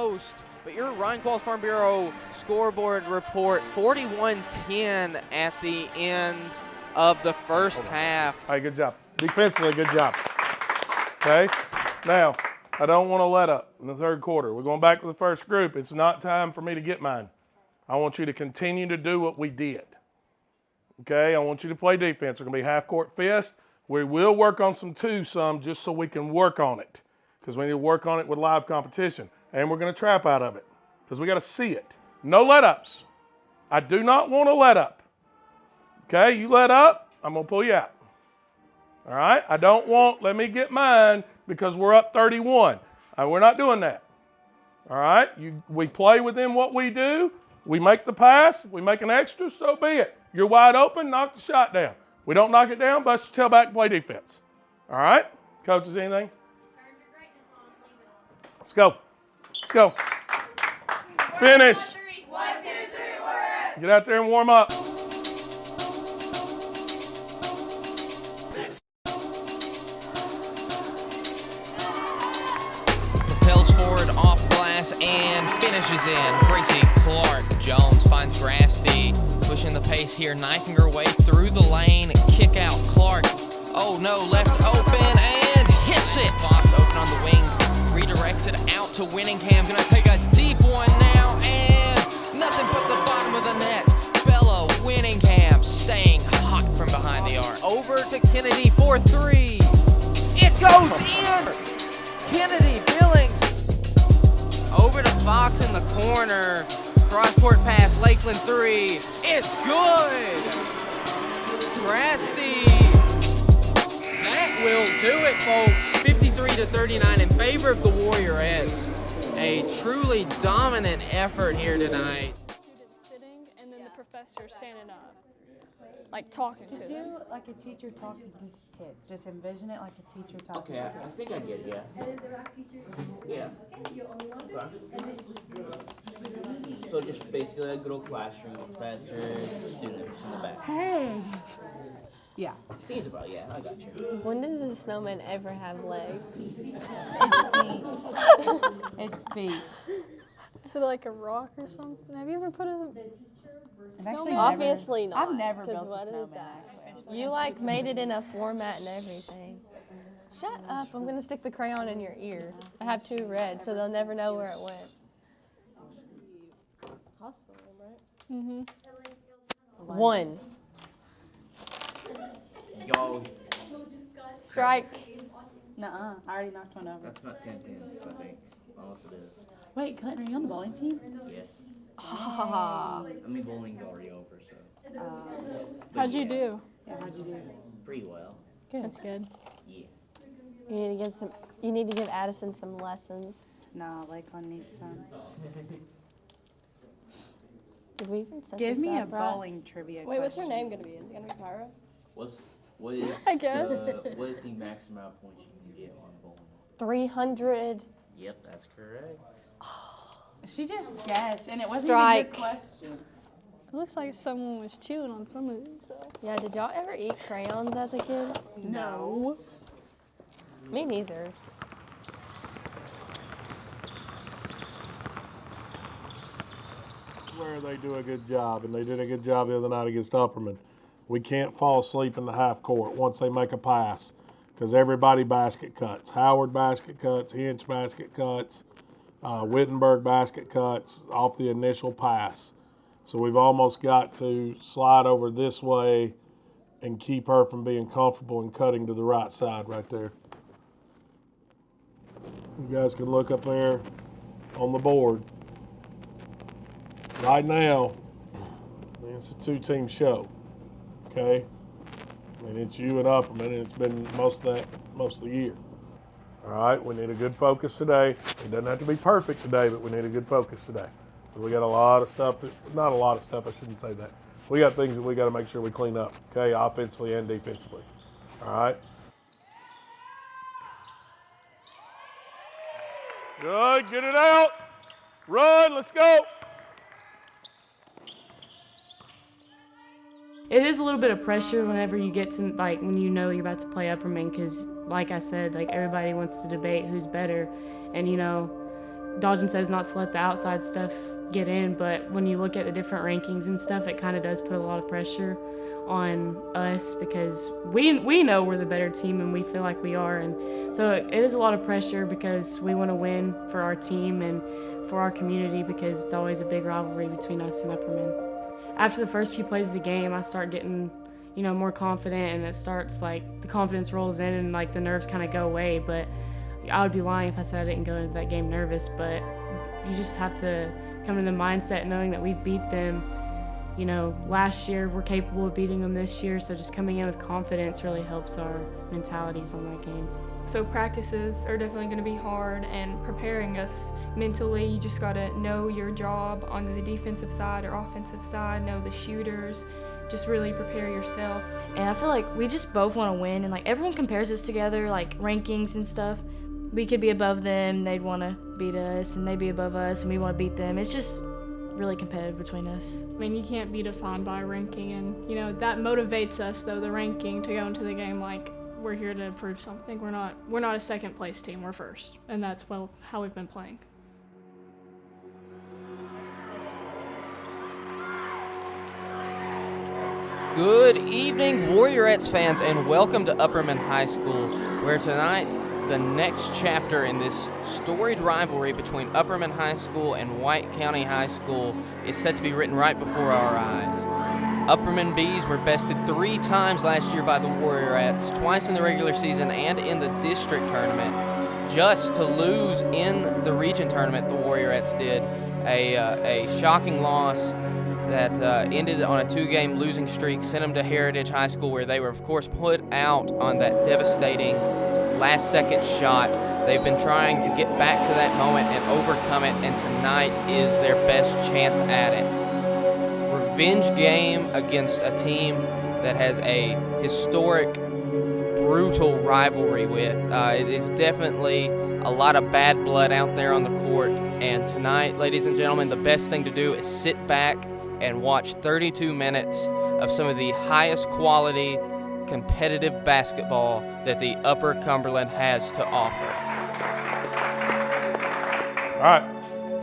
most. But your Ryan Qualls Farm Bureau scoreboard report, 41-10 at the end of the first half. All right, good job. Defensively, good job. Okay? Now, I don't want to let up in the third quarter. We're going back to the first group. It's not time for me to get mine. I want you to continue to do what we did. Okay? I want you to play defense. We're going to be half-court fist. We will work on some just so we can work on it, because we need to work on it with live competition. And we're going to trap out of it because we got to see it. No let-ups. I do not want to let up. Okay? You let up, I'm going to pull you out. All right? I don't want, let me get mine because we're up 31. We're not doing that. All right? We play within what we do. We make the pass. We make an extra, so be it. You're wide open, knock the shot down. We don't knock it down, bust your tail back and play defense. All right? Coaches, anything? Let's go. Let's go. Finish. 1, 2, 3, Warriorettes. Get out there and warm up. Propels forward off glass and finishes in. Gracie Clark Jones finds Grasty pushing the pace here, knifing her way through the lane. Kick out Clark. Oh no, left open and hits it. Fox open on the wing. Redirects it out to Winningham. Gonna take a deep one now, and nothing but the bottom of the net. Bella Winningham staying hot from behind the arc. Over to Kennedy for 3. It goes in! Kennedy Billings. Over to Fox in the corner. Cross-court pass, Lakeland 3. It's good! Grasty. That will do it, folks. 53-39 in favor of the Warriorettes. A truly dominant effort here tonight. Students sitting and then the professor standing up, like talking to Just them. do like a teacher talking to kids. Just envision it like a teacher talking Okay, to I kids. think I get it, yeah. So just basically a little classroom, professor, students in the back. Hey! Yeah. Seems about, yeah, I got you. When does a snowman ever have legs? It's feet. Is it like a rock or something? Have you ever put a I've actually snowman? Obviously not. I've never 'cause built what a is snowman. that? Actually. You like made it in a format and everything. Shut up, I'm gonna stick the crayon in your ear. I have 2 red, so they'll never know where it went. Hospital room, right? 1. Y'all, Strike. Nuh-uh. I already knocked one over. that's not 10-10, I think. Unless it is. Wait, Clinton, are you on the bowling team? Yes. Ha. I mean, bowling's already over, so. How'd you do? Yeah, how'd you do? Pretty well. That's good. Yeah. You need to give some. You need to give Addison some lessons. Nah, Lakeland needs some. Did we even set Give this me a up right? bowling trivia Wait, what's her question. name gonna be? Is it gonna be Pyra? What is I guess. what is the maximum amount of points you can get on bowling? 300. Yep, that's correct. She just guessed, and it wasn't Strike. even a good question. It looks like someone was chewing on some of these. So. Yeah, did y'all ever eat crayons as a kid? No. Me neither. Where they do a good job, and they did a good job the other night against Upperman. We can't fall asleep in the half court once they make a pass, because everybody basket cuts. Howard basket cuts, Hinch basket cuts, Wittenberg basket cuts off the initial pass. So we've almost got to slide over this way and keep her from being comfortable and cutting to the right side right there. You guys can look up there on the board. Right now, it's a 2-team show, okay? And it's you and Upperman, and it's been most of the year. All right, we need a good focus today. It doesn't have to be perfect today, but we need a good focus today. So we got a lot of stuff, not a lot of stuff, I shouldn't say that. We got things that we got to make sure we clean up, okay, offensively and defensively. All right? Good, get it out. Run, let's go. It is a little bit of pressure whenever you get to, like, when you know you're about to play Upperman, because, like I said, like, everybody wants to debate who's better, and, you know, Dodgen says not to let the outside stuff get in, but when you look at the different rankings and stuff, it kind of does put a lot of pressure on us because we know we're the better team and we feel like we are, and so it is a lot of pressure because we want to win for our team and for our community because it's always a big rivalry between us and Upperman. After the first few plays of the game, I start getting more confident, and it starts like the confidence rolls in and like the nerves kind of go away, but I would be lying if I said I didn't go into that game nervous, but you just have to come in the mindset knowing that we beat them last year. We're capable of beating them this year, so just coming in with confidence really helps our mentalities on that game. So practices are definitely going to be hard, and preparing us mentally, you just got to know your job on the defensive side or offensive side, know the shooters, just really prepare yourself. And I feel like we just both want to win, and like everyone compares us together, like rankings and stuff. We could be above them, they'd want to beat us, and they'd be above us, and we want to beat them. It's just really competitive between us. I mean, you can't be defined by ranking, and that motivates us though, the ranking, to go into the game like we're here to prove something. We're not a second place team, we're first, and that's how we've been playing. Good evening, Warriorettes fans, and welcome to Upperman High School, where tonight the next chapter in this storied rivalry between Upperman High School and White County High School is set to be written right before our eyes. Upperman Bees were bested 3 times last year by the Warriorettes, twice in the regular season and in the district tournament, just to lose in the region tournament. The Warriorettes did a shocking loss that ended on a 2-game losing streak, sent them to Heritage High School, where they were, of course, put out on that devastating last-second shot. They've been trying to get back to that moment and overcome it, and tonight is their best chance at it. Revenge game against a team that has a historic, brutal rivalry with. It is definitely a lot of bad blood out there on the court, and tonight, ladies and gentlemen, the best thing to do is sit back and watch 32 minutes of some of the highest quality competitive basketball that the Upper Cumberland has to offer. All right,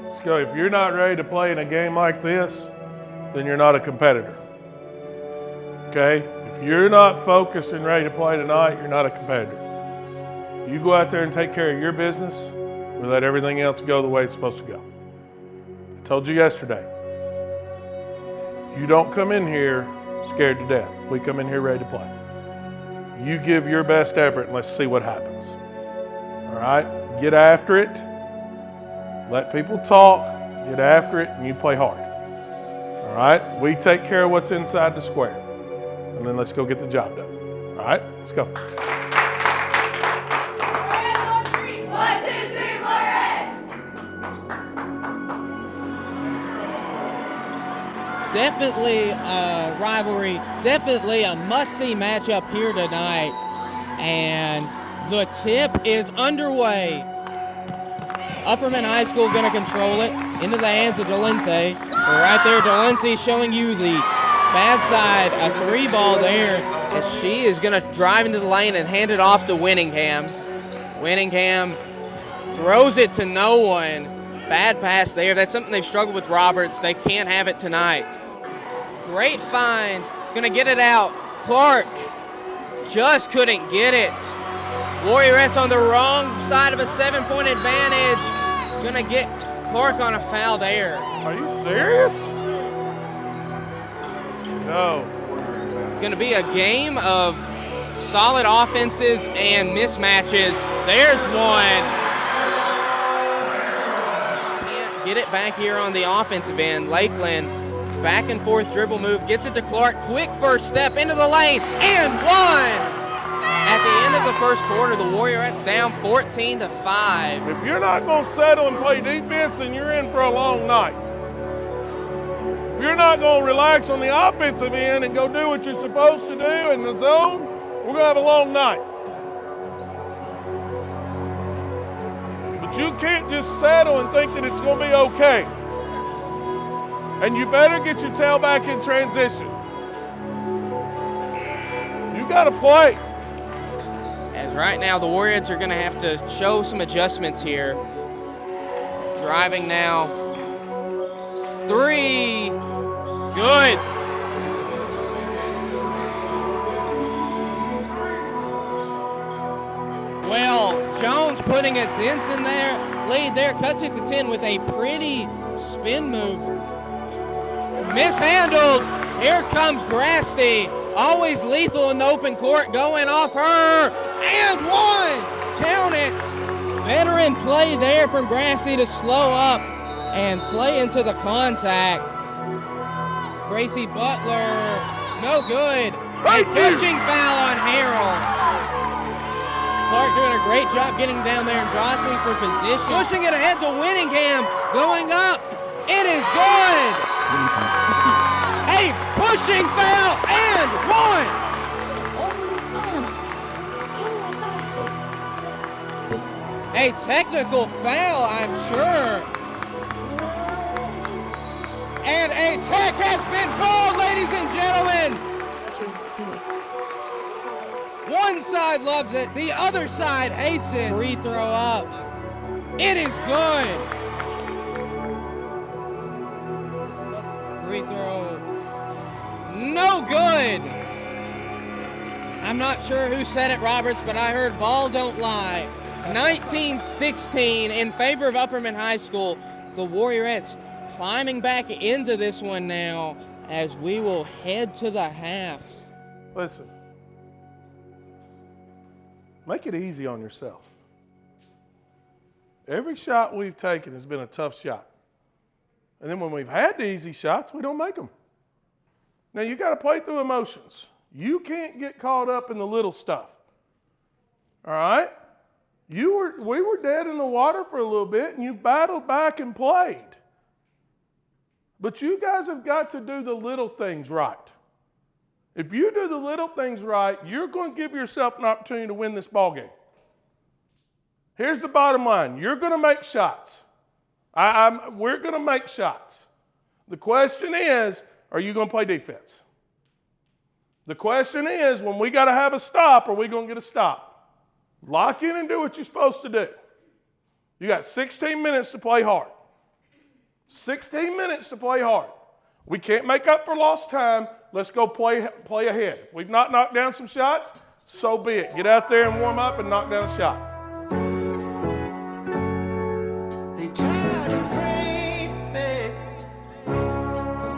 let's go. If you're not ready to play in a game like this, then you're not a competitor. Okay? If you're not focused and ready to play tonight, you're not a competitor. You go out there and take care of your business, or let everything else go the way it's supposed to go. I told you yesterday, you don't come in here scared to death. We come in here ready to play. You give your best effort and let's see what happens. All right? Get after it. Let people talk. Get after it, and you play hard. All right? We take care of what's inside the square. And then let's go get the job done. All right? Let's go. Definitely a rivalry, definitely a must-see matchup here tonight. And the tip is underway. Upperman High School going to control it into the hands of Delente. Right there, Delente showing you the bad side, a 3-ball there. As she is going to drive into the lane and hand it off to Winningham. Winningham throws it to no one. Bad pass there. That's something they've struggled with Roberts. They can't have it tonight. Great find. Gonna get it out. Clark just couldn't get it. Warriorettes on the wrong side of a 7-point advantage. Gonna get Clark on a foul there. Are you serious? No. Gonna be a game of solid offenses and mismatches. There's one. Get it back here on the offensive end. Lakeland, back and forth dribble move, gets it to Clark, quick first step into the lane, and one! At the end of the first quarter, the Warriorettes down 14-5. If you're not going to settle and play defense, then you're in for a long night. If you're not going to relax on the offensive end and go do what you're supposed to do in the zone, we're going to have a long night. But you can't just settle and think that it's going to be okay. And you better get your tail back in transition. You got to play. As right now, the Warriorettes are going to have to show some adjustments here. driving now. 3, good. Well, Jones putting a dent in their lead there, cuts it to 10 with a pretty spin move. Mishandled. Here comes Grasty. Always lethal in the open court, going off her, and one. Count it. Veteran play there from Grasty to slow up and play into the contact. Gracie Butler, no good. A pushing foul on Harrell. Clark doing a great job getting down there and jostling for position. Pushing it ahead to Winningham, going up. It is good. A pushing foul and one. A technical foul, I'm sure. And a tech has been called, ladies and gentlemen. One side loves it, the other side hates it. Free throw up. It is good. Free throw. No good. I'm not sure who said it, Roberts, but I heard ball don't lie. 19-16 in favor of Upperman High School. The Warriorettes climbing back into this one now as we will head to the half. Listen, make it easy on yourself. Every shot we've taken has been a tough shot. And then when we've had the easy shots, we don't make them. Now, you got to play through emotions. You can't get caught up in the little stuff. All right? We were dead in the water for a little bit, and you battled back and played. But you guys have got to do the little things right. If you do the little things right, you're going to give yourself an opportunity to win this ballgame. Here's the bottom line. You're going to make shots. We're going to make shots. The question is, are you going to play defense? The question is, when we got to have a stop, are we going to get a stop? Lock in and do what you're supposed to do. You got 16 minutes to play hard. 16 minutes to play hard. We can't make up for lost time. Let's go play ahead. If we've not knocked down some shots, so be it. Get out there and warm up and knock down a shot. They try to frame me.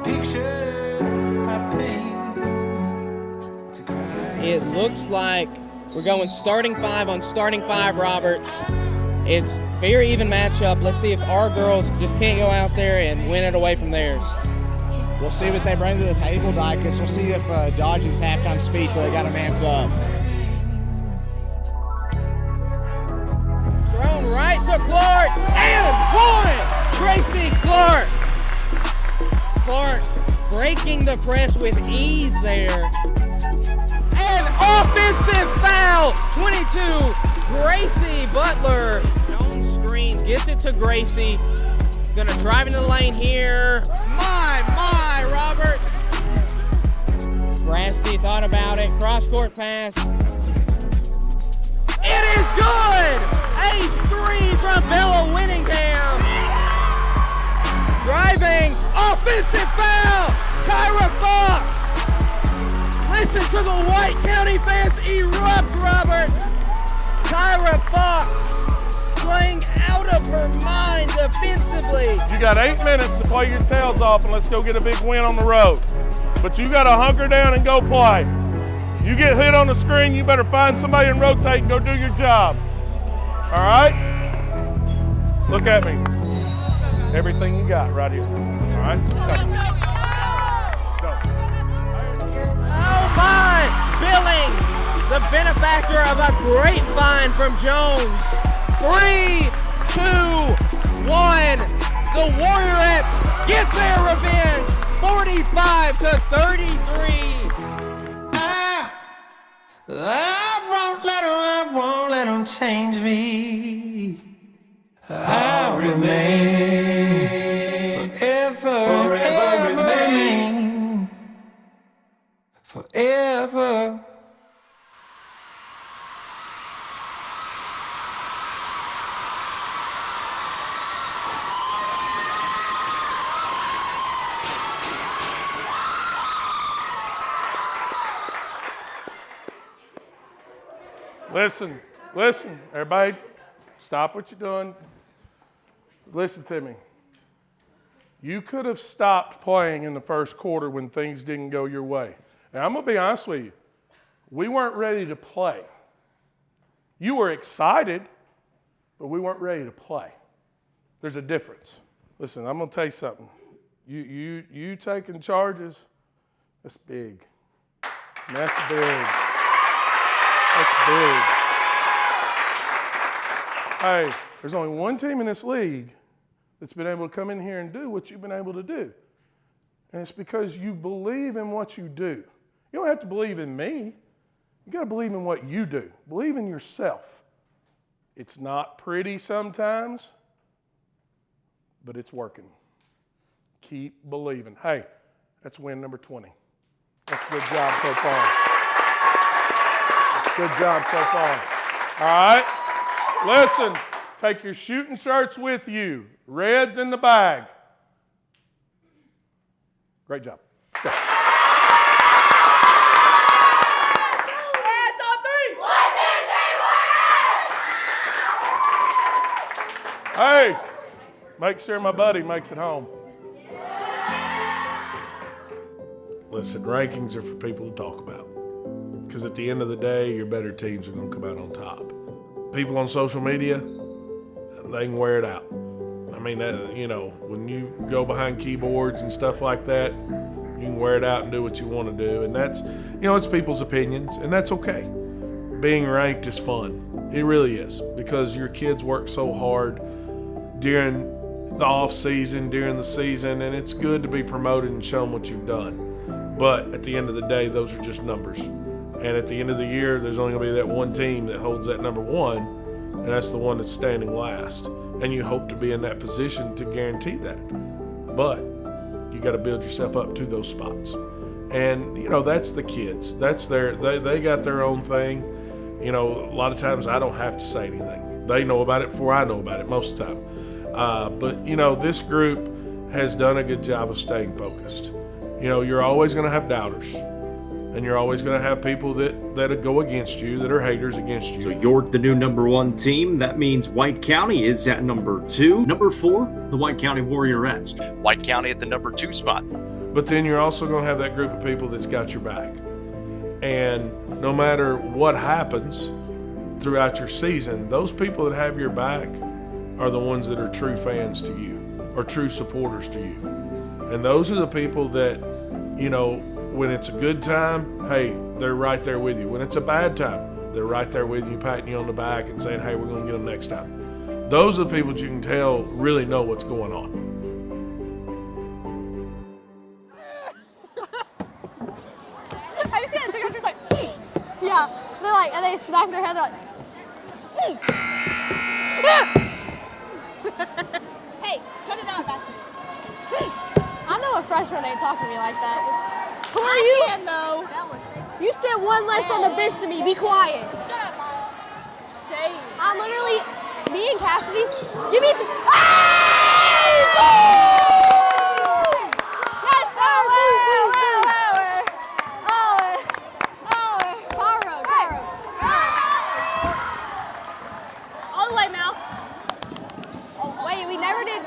Pictures I paint. It looks like we're going starting 5 on starting 5, Roberts. It's very even matchup. Let's see if our girls just can't go out there and win it away from theirs. We'll see what they bring to the table, Dykus. We'll see if Dodgen's halftime speech really got them amped up. Thrown right to Clark, and one! Tracy Clark. Clark breaking the press with ease there. An offensive foul, 22, Gracie Butler. Jones screen, gets it to Gracie. Gonna drive into the lane here. My, Robert. Grasty thought about it, cross-court pass. It is good! A 3 from Bella Winningham. Driving, offensive foul, Kyra Fox. Listen to the White County fans erupt, Roberts. Kyra Fox playing out of her mind defensively. You got 8 minutes to play your tails off and let's go get a big win on the road. But you got to hunker down and go play. You get hit on the screen, you better find somebody and rotate and go do your job. All right? Look at me. Everything you got right here. All right? Let's go. Oh my! Billings, the benefactor of a great find from Jones. 3, 2, 1. The Warriorettes get their revenge. 45-33. I won't let them change me. I'll remain forever remain forever. Listen, everybody, stop what you're doing. Listen to me. You could have stopped playing in the first quarter when things didn't go your way. And I'm going to be honest with you. We weren't ready to play. You were excited, but we weren't ready to play. There's a difference. Listen, I'm going to tell you something. You taking charges, that's big. That's big. That's big. Hey, there's only one team in this league that's been able to come in here and do what you've been able to do. And it's because you believe in what you do. You don't have to believe in me. You got to believe in what you do. Believe in yourself. It's not pretty sometimes, but it's working. Keep believing. Hey, that's win number 20. That's a good job so far. That's a good job so far. All right? Listen, take your shooting shirts with you. Red's in the bag. Great job. Let's go. Hey, make sure my buddy makes it home. Listen, rankings are for people to talk about. Because at the end of the day, your better teams are going to come out on top. People on social media, they can wear it out. I mean, when you go behind keyboards and stuff like that, you can wear it out and do what you want to do. And that's, it's people's opinions, and that's okay. Being ranked is fun. It really is. Because your kids work so hard during the off season, during the season, and it's good to be promoted and shown what you've done. But at the end of the day, those are just numbers. And at the end of the year, there's only going to be that one team that holds that number one, and that's the one that's standing last. And you hope to be in that position to guarantee that. But you got to build yourself up to those spots. And, that's the kids. That's they got their own thing. A lot of times I don't have to say anything. They know about it before I know about it most of the time. But this group has done a good job of staying focused. You're always going to have doubters. And you're always going to have people that go against you, that are haters against you. So you're the new number one team. That means White County is at number 2. Number 4, the White County Warriorettes. White County at the number 2 spot. But then you're also going to have that group of people that's got your back. And no matter what happens throughout your season, those people that have your back are the ones that are true fans to you, or true supporters to you. And those are the people that, when it's a good time, hey, they're right there with you. When it's a bad time, they're right there with you, patting you on the back and saying, hey, we're going to get them next time. Those are the people that you can tell really know what's going on. Have you seen it? They're just like, yeah. They're like, and they smack their head, they're like, hey, cut it out back there. I know a freshman ain't talking to me like that. Who are you? I can, though. You sit one less on the bench to me. Be quiet. Shut up, Maya. Shame. I'm literally, me and Cassidy, give me the. Yes, sir. Cairo. All the way, Mal. Oh, wait, we never did.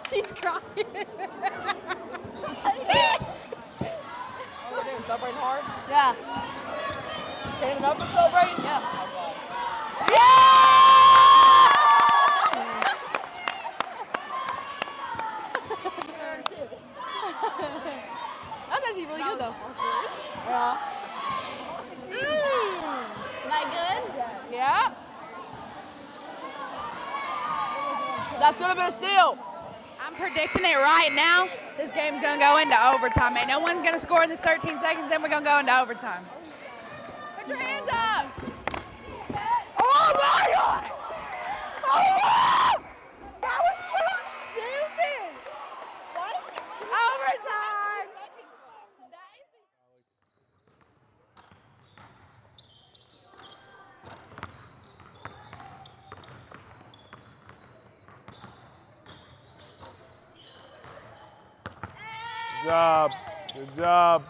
She's crying. What are we doing, celebrating hard? Yeah. Standing up and celebrating? Yeah. That's actually really good, though. Yeah. That good? Yeah. That should have been a steal. I'm predicting it right now. This game's going to go into overtime. Man, no one's going to score in this 13 seconds, then we're going to go into overtime. Put your hands up. Oh, my God. Oh, that was so stupid. Overtime. Good job. Good job.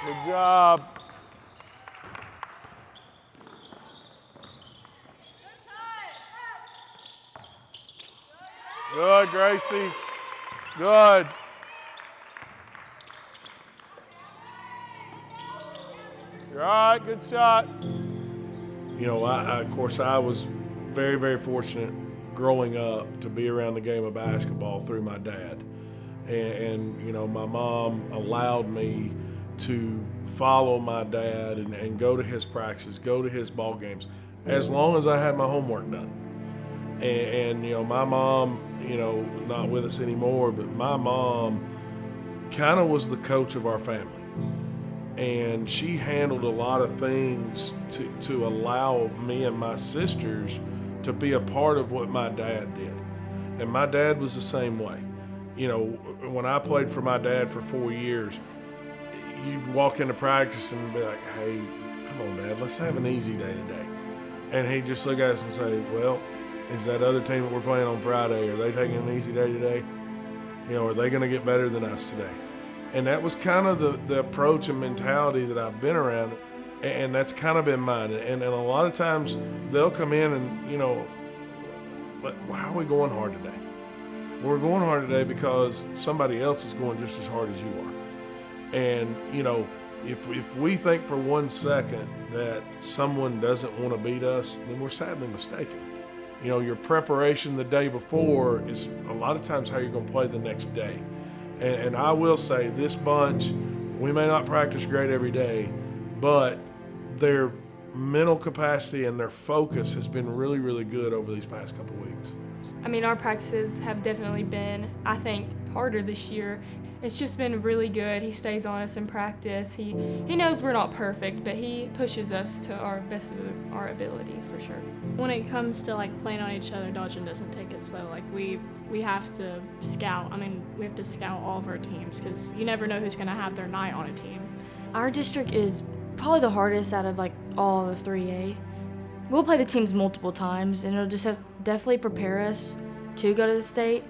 Good job. Good, Gracie. Good. You're all right. Good shot. You know, of course, I was very, very fortunate growing up to be around the game of basketball through my dad. And you know, my mom allowed me to follow my dad and go to his practices, go to his ball games, as long as I had my homework done. And you know, my mom, you know, not with us anymore, but my mom kind of was the coach of our family. And she handled a lot of things to allow me and my sisters to be a part of what my dad did. And my dad was the same way. You know, when I played for my dad for 4 years, you'd walk into practice and be like, hey, come on, Dad, let's have an easy day today. And he'd just look at us and say, well, is that other team that we're playing on Friday, are they taking an easy day today? You know, are they going to get better than us today? And that was kind of the approach and mentality that I've been around, and that's kind of been mine. And a lot of times they'll come in and, you know, but why are we going hard today? We're going hard today because somebody else is going just as hard as you are. And, you know, if we think for 1 second that someone doesn't want to beat us, then we're sadly mistaken. You know, your preparation the day before is a lot of times how you're going to play the next day. And I will say, this bunch, we may not practice great every day, but their mental capacity and their focus has been really, really good over these past couple weeks. I mean, our practices have definitely been, I think, harder this year. It's just been really good. He stays on us in practice. He knows we're not perfect, but he pushes us to our best of our ability, for sure. When it comes to like playing on each other, Dodgen doesn't take it slow. Like we have to scout. I mean, we have to scout all of our teams because you never know who's going to have their night on a team. Our district is probably the hardest out of like all of 3A. We'll play the teams multiple times, and it'll just definitely prepare us to go to the state.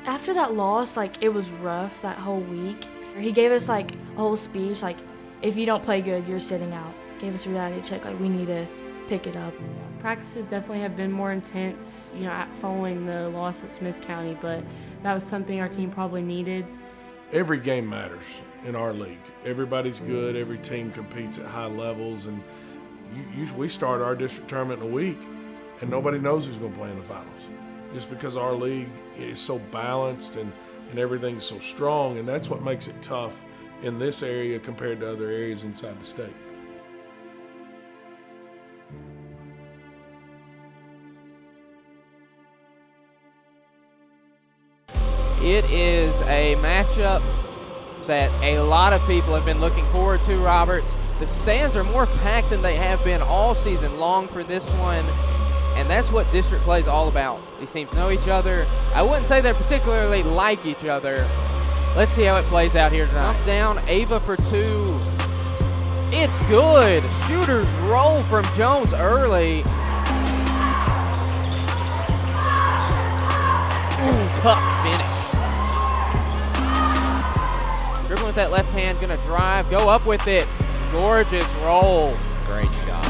After that loss, like, it was rough that whole week. He gave us like a whole speech, like, if you don't play good, you're sitting out. Gave us a reality check, like, we need to pick it up. Practices definitely have been more intense, you know, following the loss at Smith County, but that was something our team probably needed. Every game matters in our league. Everybody's good. Every team competes at high levels, and we start our district tournament in a week, and nobody knows who's going to play in the finals, just because our league is so balanced and everything's so strong, and that's what makes it tough in this area compared to other areas inside the state. It is a matchup that a lot of people have been looking forward to, Roberts. The stands are more packed than they have been all season long for this one, and that's what district play is all about. These teams know each other. I wouldn't say they're particularly like each other. Let's see how it plays out here tonight. Up down, Ava for two. It's good. Shooters roll from Jones early. Ooh, tough finish. Dribbling with that left hand, gonna drive, go up with it. Gorgeous roll. Great shot.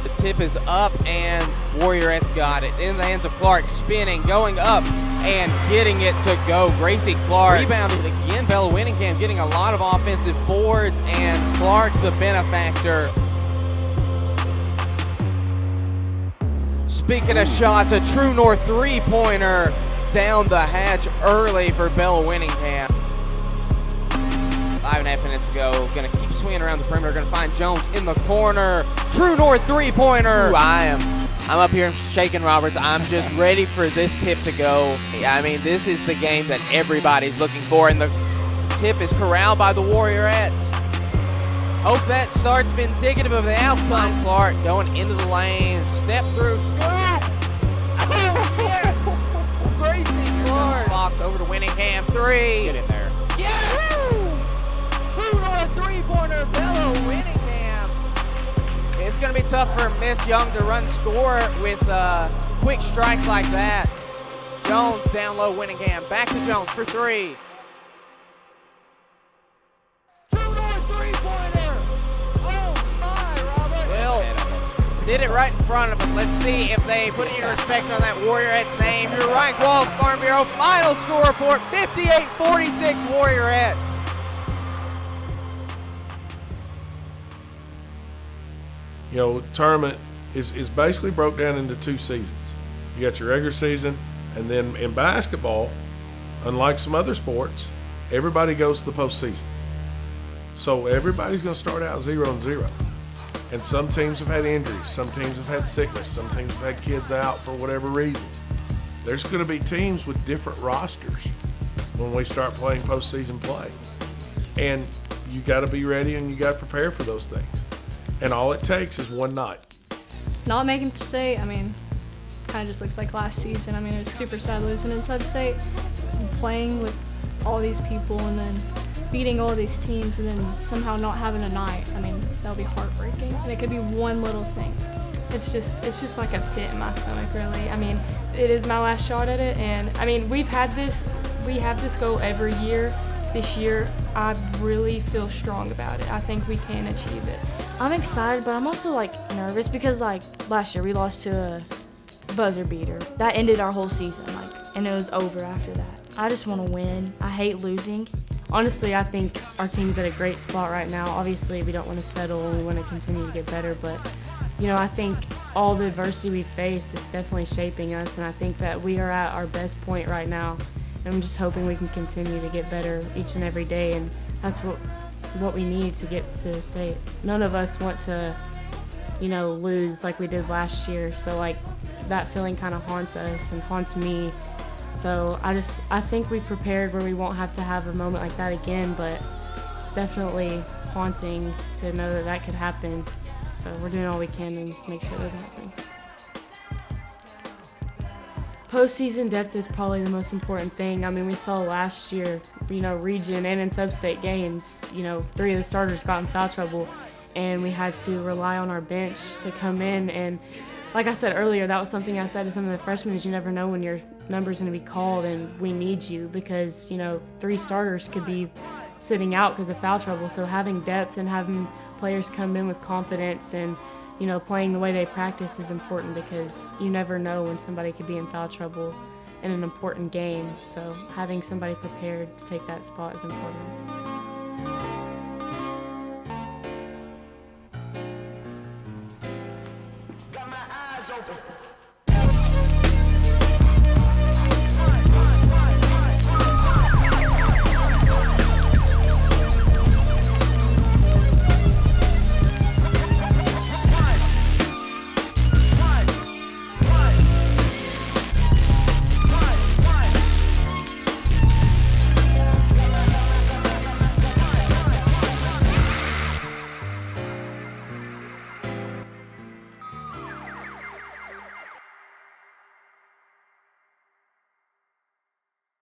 The tip is up, and Warriorettes got it. In the hands of Clark, spinning, going up, and getting it to go. Gracie Clark rebounded again. Bella Winningham getting a lot of offensive boards, and Clark the benefactor. Speaking of shots, a true north three-pointer down the hatch early for Bella Winningham. 5.5 minutes ago. Gonna keep swinging around the perimeter. Gonna find Jones in the corner. True north three-pointer. I'm up here shaking, Roberts. I'm just ready for this tip to go. I mean, this is the game that everybody's looking for, and the tip is corralled by the Warriorettes. Hope that start's been indicative of the outcome. Clark going into the lane. Step through. Scoop. Oh, yes. Gracie Clark. Box over to Winningham. Three. Get in there. Yes. True north three-pointer. Bella Winningham. It's it's going to be tough for Miss Young to run score with quick strikes like that. Jones down low, Winningham. Back to Jones for three. Did it right in front of him. Let's see if they put any respect on that Warriorettes name. Your Ryan Qualls Farm Bureau final score report, 58-46 Warriorettes. You know, tournament is basically broke down into two seasons. You got your regular season, and then in basketball, unlike some other sports, everybody goes to the postseason. So everybody's going to start out 0-0. And some teams have had injuries, some teams have had sickness, some teams have had kids out for whatever reasons. There's going to be teams with different rosters when we start playing postseason play. And you got to be ready and you got to prepare for those things. And all it takes is one night. Not making state, I mean, kind of just looks like last season. I mean, it was super sad losing in sub-state, playing with all these people and then beating all these teams and then somehow not having a night. I mean, that'll be heartbreaking. And it could be one little thing. It's just like a pit in my stomach, really. I mean, it is my last shot at it, and I mean, we have this goal every year. This year, I really feel strong about it. I think we can achieve it. I'm excited, but I'm also like nervous because like last year we lost to a buzzer beater. That ended our whole season, and it was over after that. I just want to win. I hate losing. Honestly, I think our team's at a great spot right now. Obviously, we don't want to settle and we want to continue to get better, but you know, I think all the adversity we've faced is definitely shaping us, and I think that we are at our best point right now. And I'm just hoping we can continue to get better each and every day, and that's what we need to get to the state. None of us want to, you know, lose like we did last year, so like that feeling kind of haunts us and haunts me. So I think we prepared where we won't have to have a moment like that again, but it's definitely haunting to know that that could happen. So we're doing all we can to make sure it doesn't happen. Postseason depth is probably the most important thing. I mean, we saw last year, you know, region and in sub-state games, you know, 3 of the starters got in foul trouble, and we had to rely on our bench to come in. And like I said earlier, that was something I said to some of the freshmen, is you never know when your number's going to be called, and we need you because, you know, 3 starters could be sitting out because of foul trouble. So having depth and having players come in with confidence and, you know, playing the way they practice is important because you never know when somebody could be in foul trouble in an important game. So having somebody prepared to take that spot is important.